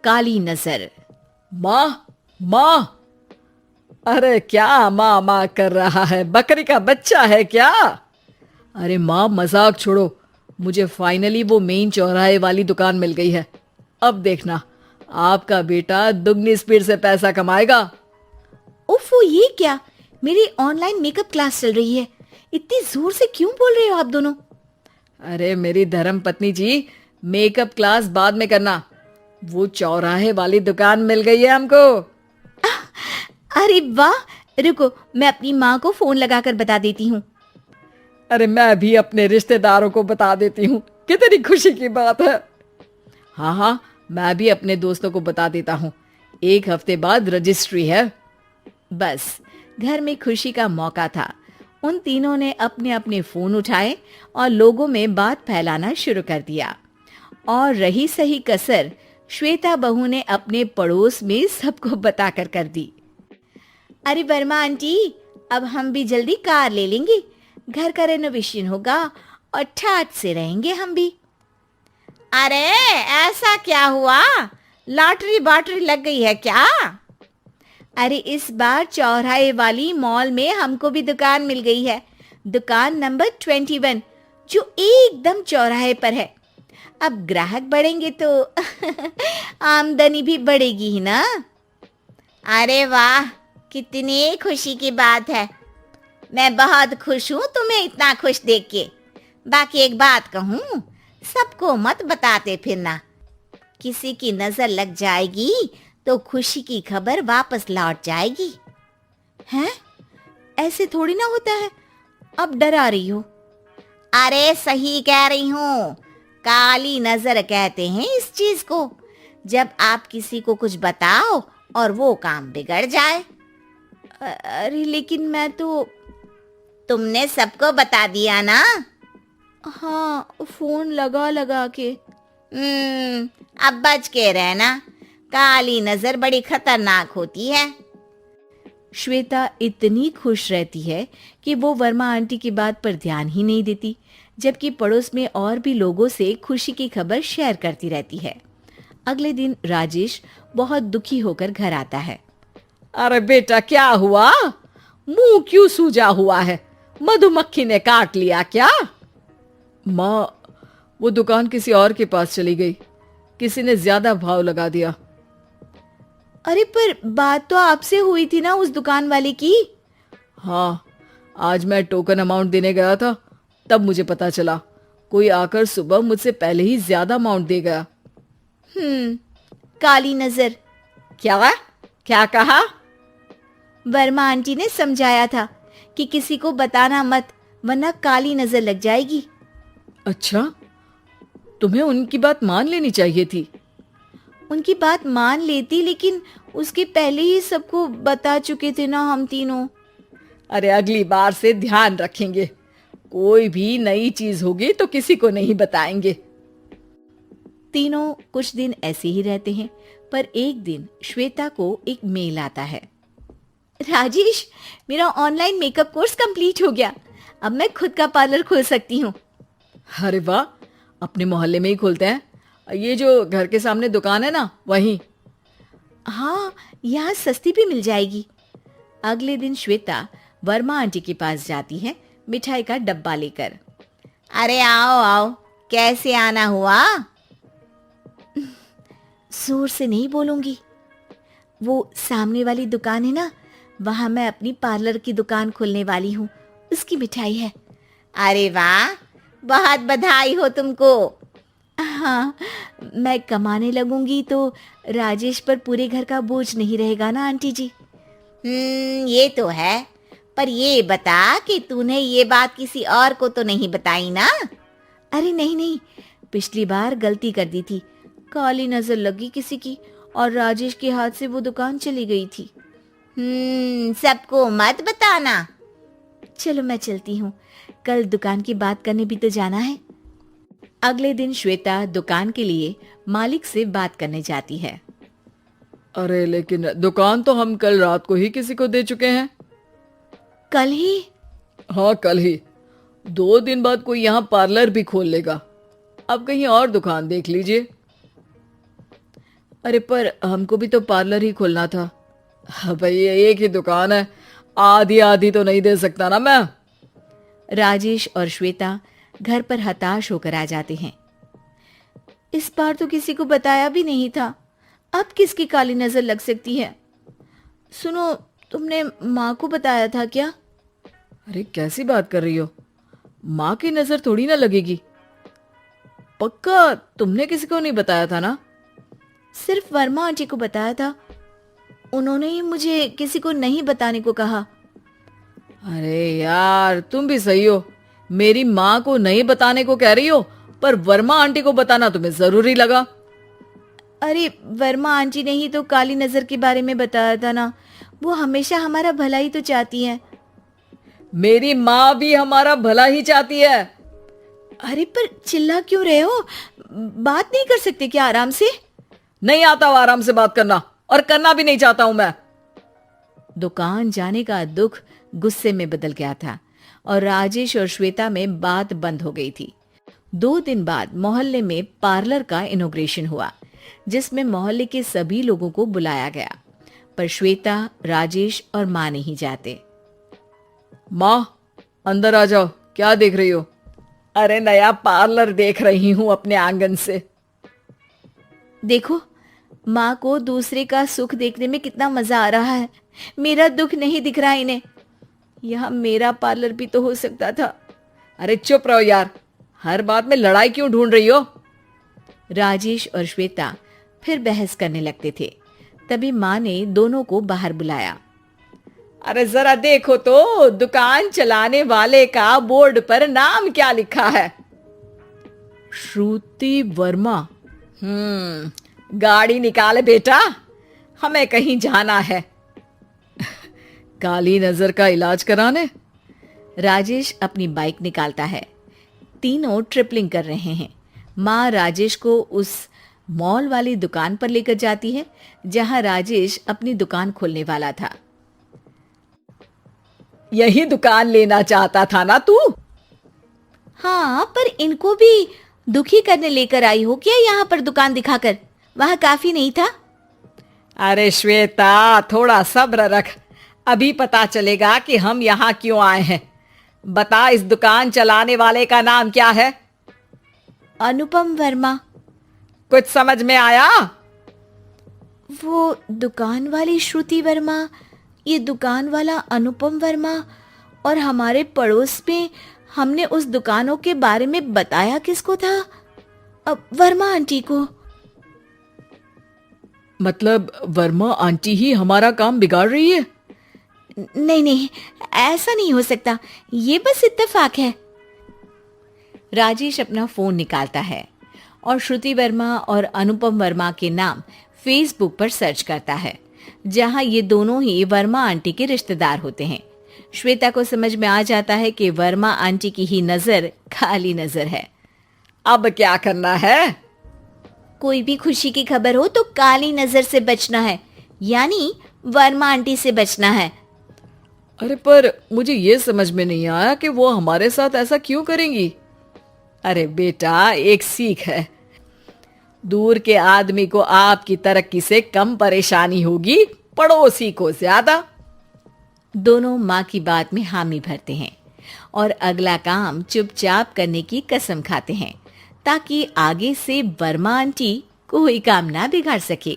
काली नजर। माँ, माँ, अरे क्या माँ माँ कर रहा है? बकरी का बच्चा है क्या? अरे माँ, मजाक छोड़ो। मुझे फाइनली वो मेन चौराहे वाली दुकान मिल गई है। अब देखना, आपका बेटा दुगनी स्पीड से पैसा कमाएगा। उफ, ये क्या? मेरी ऑनलाइन मेकअप क्लास चल रही है। इतनी जोर से क्यों बोल रहे हो आप दोनों? अरे मेरी धर्म पत्नी जी, मेकअप क्लास बाद में करना। वो चौराहे वाली दुकान मिल गई है हमको। अरे वाह, रुको, मैं अपनी माँ को फोन लगाकर बता देती हूँ। अरे मैं भी अपने रिश्तेदारों को बता देती हूँ। कितनी खुशी की बात है। हाँ हाँ, मैं भी अपने दोस्तों को बता देता हूँ। 1 हफ्ते बाद रजिस्ट्री है। बस, घर में खुशी का मौका था। उन तीनों ने अपने अपने फोन उठाए और लोगों में बात फैलाना शुरू कर दिया। और रही सही कसर श्वेता बहू ने अपने पड़ोस में सबको बताकर कर दी। अरे वर्मा आंटी, अब हम भी जल्दी कार ले लेंगे। घर का रेनोवेशन होगा और ठाट से रहेंगे हम भी। अरे ऐसा क्या हुआ? लॉटरी बाटरी लग गई है क्या? अरे इस बार चौराहे वाली मॉल में हमको भी दुकान मिल गई है। दुकान नंबर 21, जो एकदम चौराहे पर है। अब ग्राहक बढ़ेंगे तो आमदनी भी बढ़ेगी ही ना। अरे वाह, कितनी खुशी की बात है। मैं बहुत खुश हूँ तुम्हें इतना खुश देख के। बाकी एक बात कहूँ, सबको मत बताते फिरना। किसी की नजर लग जाएगी तो खुशी की खबर वापस लौट जाएगी। हैं? ऐसे थोड़ी ना होता है। अब डरा रही हो। अरे सही कह रही हूँ, काली नजर कहते हैं इस चीज को। जब आप किसी को कुछ बताओ और वो काम बिगड़ जाए। अरे लेकिन मैं तो... तुमने सबको बता दिया ना? हाँ, फोन लगा लगा के। अब बच के रहना, काली नजर बड़ी खतरनाक होती है। श्वेता इतनी खुश रहती है कि वो वर्मा आंटी की बात पर ध्यान ही नहीं देती, जबकि पड़ोस में और भी लोगों से खुशी की खबर शेयर करती रहती है। अगले दिन राजेश बहुत दुखी होकर घर आता है। अरे बेटा, क्या हुआ? मुंह क्यों सूजा हुआ है? मधुमक्खी ने काट लिया क्या? माँ, वो दुकान किसी और के पास चली गई। किसी ने ज्यादा भाव लगा दिया। अरे पर बात तो आपसे हुई थी ना उस दुकान वाले की। हाँ, आज मैं टोकन अमाउंट देने गया था, तब मुझे पता चला। कोई आकर सुबह मुझसे पहले ही ज्यादा अमाउंट दे गया। काली नजर। क्या? क्या कहा? वर्मा आंटी ने समझाया था कि किसी को बताना मत, वरना काली नजर लग जाएगी। अच्छा, तुम्हें उनकी बात मान लेनी चाहिए थी। उनकी बात मान लेती, लेकिन उसके पहले ही सबको बता चुके थे ना हम तीनों। अरे अगली बार से ध्यान रखेंगे। कोई भी नई चीज होगी तो किसी को नहीं बताएंगे। तीनों कुछ दिन ऐसे ही रहते हैं, पर एक दिन श्वेता को एक मेल आता है। राजेश, मेरा ऑनलाइन मेकअप कोर्स कंप्लीट हो गया। अब मैं खुद का पार्लर खोल सकती हूँ। अरे वाह, अपने मोहल्ले में ही खोलते हैं। ये जो घर के सामने दुकान है ना, वहीं। हाँ, यहाँ सस्ती भी मिल जाएगी। अगले दिन श्वेता वर्मा आंटी के पास जाती है मिठाई का डब्बा लेकर। अरे आओ आओ, कैसे आना हुआ? जोर से नहीं बोलूंगी। वो सामने वाली दुकान है ना, वहां मैं अपनी पार्लर की दुकान खोलने वाली हूँ, उसकी मिठाई है। अरे वाह, बहुत बधाई हो तुमको। हाँ, मैं कमाने लगूंगी तो राजेश पर पूरे घर का बोझ नहीं रहेगा ना आंटी जी। ये तो है, पर ये बता कि तूने ये बात किसी और को तो नहीं बताई ना? अरे नहीं नहीं, पिछली बार गलती कर दी थी। काली नजर लगी किसी की और राजेश के हाथ से वो दुकान चली गई थी। सबको मत बताना। चलो मैं चलती हूँ, कल दुकान की बात करने भी तो जाना है। अगले दिन श्वेता दुकान के लिए मालिक से बात करने जाती है। अरे लेकिन दुकान तो हम कल रात को ही किसी को दे चुके हैं। कल ही? हाँ, कल ही। 2 दिन बाद कोई यहाँ पार्लर भी खोल लेगा। अब कहीं और दुकान देख लीजिए। अरे पर हमको भी तो पार्लर ही खोलना था। भाई एक ही दुकान है, आधी आधी तो नहीं दे सकता ना मैं। राजेश और श्वेता घर पर हताश होकर आ जाते हैं। इस बार तो किसी को बताया भी नहीं था, अब किसकी काली नजर लग सकती है। सुनो, तुमने माँ को बताया था क्या? अरे कैसी बात कर रही हो, माँ की नजर थोड़ी ना लगेगी। पक्का तुमने किसी को नहीं बताया था ना? सिर्फ वर्मा आंटी को बताया था, उन्होंने ही मुझे किसी को नहीं बताने को कहा। अरे यार तुम भी सही हो, मेरी माँ को नहीं बताने को कह रही हो, पर वर्मा आंटी को बताना तुम्हें जरूरी लगा। अरे वर्मा आंटी ने ही तो काली नजर के बारे में बताया था ना, वो हमेशा हमारा भला ही तो चाहती है। मेरी माँ भी हमारा भला ही चाहती है। अरे पर चिल्ला क्यों रहे हो, बात नहीं कर सकते क्या आराम से? नहीं आता वो आराम से बात करना, और करना भी नहीं चाहता हूं मैं। दुकान जाने का दुख गुस्से में बदल गया था और राजेश और श्वेता में बात बंद हो गई थी। 2 दिन बाद मोहल्ले में पार्लर का इनॉग्रेशन हुआ, जिसमें मोहल्ले के सभी लोगों को बुलाया गया, पर श्वेता, राजेश और माँ नहीं जाते। माँ अंदर आ जाओ, क्या देख रही हो? अरे नया पार्लर देख रही हूं अपने आंगन से। देखो, माँ को दूसरे का सुख देखने में कितना मजा आ रहा है, मेरा दुख नहीं दिख रहा इन्हें। यह मेरा पार्लर भी तो हो सकता था। अरे चुप रहो यार, हर बात में लड़ाई क्यों ढूंढ रही हो? राजेश और श्वेता फिर बहस करने लगते थे। तभी माँ ने दोनों को बाहर बुलाया। अरे जरा देखो तो, दुकान चलाने वाले का बोर्ड पर नाम क्या लिखा है? श्रुति वर्मा। गाड़ी निकाल बेटा, हमें कहीं जाना है। काली नजर का इलाज कराने? राजेश अपनी बाइक निकालता है। तीनों ट्रिपलिंग कर रहे हैं। माँ राजेश को उस मॉल वाली दुकान पर लेकर जाती है जहां राजेश अपनी दुकान खोलने वाला था। यही दुकान लेना चाहता था ना तू? हाँ, पर इनको भी दुखी करने लेकर आई हो क्या यहाँ पर दुकान दिखाकर? वहाँ काफी नहीं था? अरे श्वेता थोड़ा सब्र रख, अभी पता चलेगा कि हम यहाँ क्यों आए हैं। बता, इस दुकान चलाने वाले का नाम क्या है? अनुपम वर्मा। कुछ समझ में आया? वो दुकान वाली श्रुति वर्मा, ये दुकान वाला अनुपम वर्मा, और हमारे पड़ोस में हमने उस दुकानों के बारे में बताया किसको था? अब वर्मा आंटी को। मतलब वर्मा आंटी ही हमारा काम बिगाड़ रही है? नहीं नहीं, ऐसा नहीं हो सकता, ये बस इत्तेफाक है। राजेश अपना फोन निकालता है और श्रुति वर्मा और अनुपम वर्मा के नाम फेसबुक पर सर्च करता है, जहां ये दोनों ही वर्मा आंटी के रिश्तेदार होते हैं। श्वेता को समझ में आ जाता है कि वर्मा आंटी की ही नजर काली नजर है। अब क्या करना है? कोई भी खुशी की खबर हो तो काली नजर से बचना है, यानी वर्मा आंटी से बचना है। अरे पर मुझे ये समझ में नहीं आया कि वो हमारे साथ ऐसा क्यों करेंगी। अरे बेटा, एक सीख है, दूर के आदमी को आपकी तरक्की से कम परेशानी होगी, पड़ोसी को ज्यादा। दोनों माँ की बात में हामी भरते हैं और अगला काम चुपचाप करने की कसम खाते हैं, ताकि आगे से वर्मा आंटी कोई काम ना बिगाड़ सके।